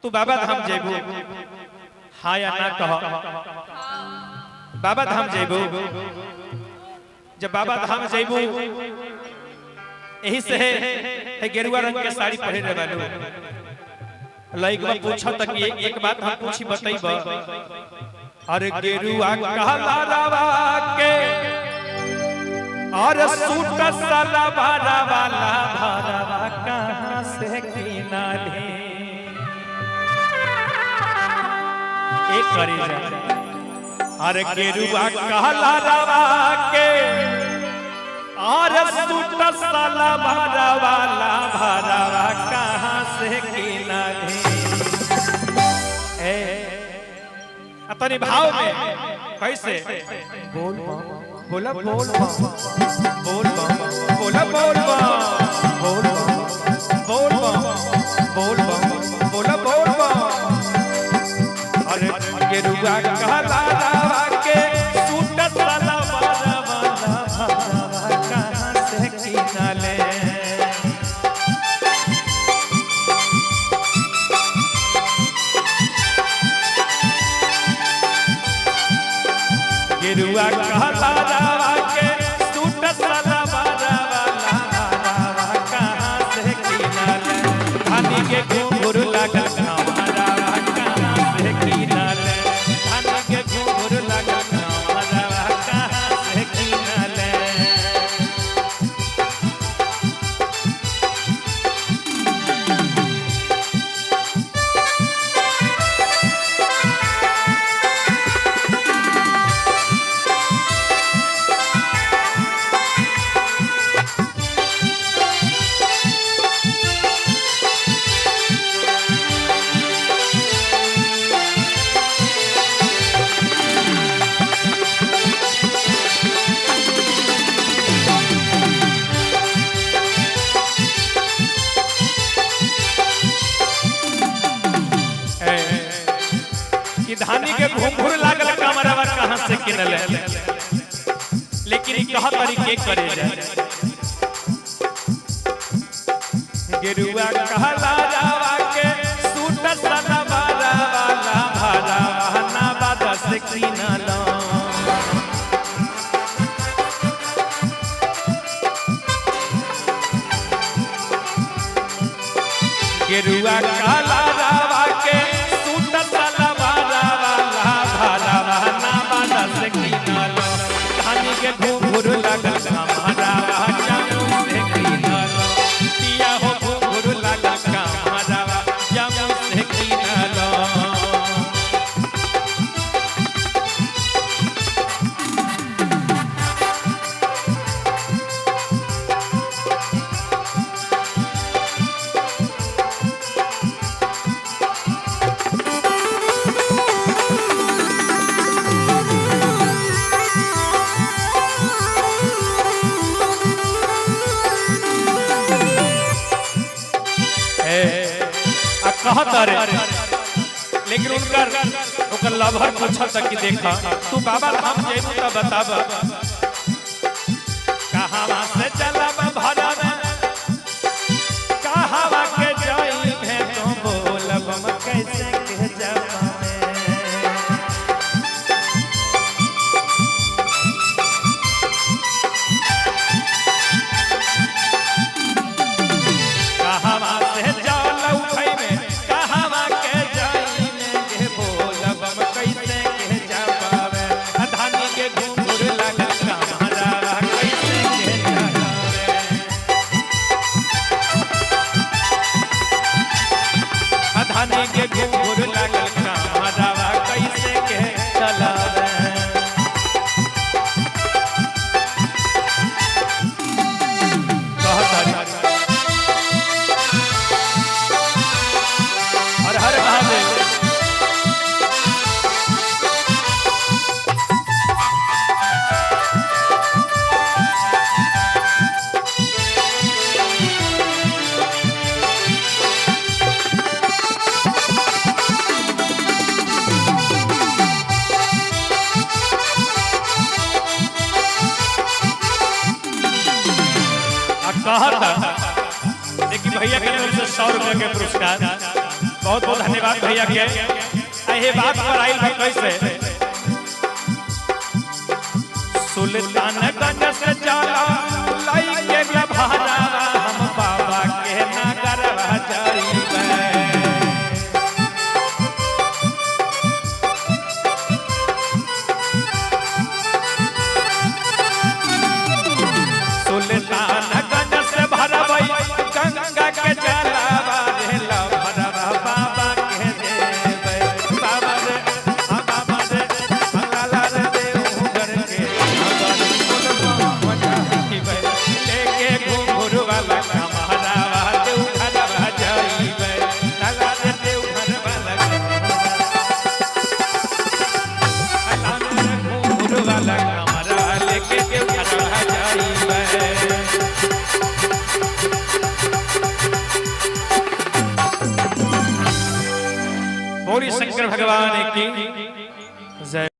तू बाबा धाम जेबू हाँ या ना कह बाबा धाम जेबू जब बाबा धाम जेबू यही से है गेरुआ रंग के साड़ी पहने वालो लइकवा पूछा तक एक बात हम पूछी बताइब अरे गेरुआ कहला रावा के और सूट साला बारा वाला भरावा कहां से किना ले एक करी जा अरे गेरुआ कहला रावा के और सूट साला बारा वाला भरावा कहां से किना ले अपने भाव में कैसे बोल बोला बोल बोल बोल बोला बोल बोल बोल बोल बोला बोल अरे गेरुआ कहला रावा के सूट साला बारा वाला भरावा कहां से किना ले गेरुआ कहला रावा के सूट साला बारा वाला भरावा कहां से किना ले धानी के घुंघरू लगा हमारा कहां से किना ले धानी के घुंघरू लगा हमारा कहां से किना ले धानी के घुंघरू लागल कमरवा कहां से किनले लेकिन कह तरीके करे जाए गेरुआ कहला रावा के सूट साला बारा वाला भरावा ना बाद से किनलो गेरुआ कहला रावा के सूट साला धानी के घुंघरू लगा हमारा जामू से किनलो पिया हो घुंघरू लगा हमारा जामू से किनलो कहत रे लेकिन उनकर लभर पूछा तक कि देखा तू बाबा धाम जेबू त बताब कहां से चलब भरब कहां के जाई है तो बोलब हम कैसे के जाबे कहां से चल उठै में कहां के जाई के बोलब हम कैसे के जाबे धानी के घुंघरू लगा हमारा कैसे के जाबे धानी के घुंघरू लगा हमारा कैसे के चलावे हर हर महादेव कहता लेकिन भैया के तरफ से 100 रुपया के पुरस्कार बहुत बहुत धन्यवाद भैया के यही बात पर आइल है कैसे सुल्तानगंज से चला लाई के भाड़ा हम बाबा के नगरवा जाइबे सुल्तानगंज से भरबई गंगा के जलवा ढेला भरवा बाबा के देबै बाबा रे बाबा रे मंगला रे देवघर के लेके घुंघरू वाला कमहरावा देवघरवा जाइबै लगा रे देवघर वाला घुंघरू वाला कमहरा लेके देवघरवा जाइबै बोली शंकर भगवान की जय।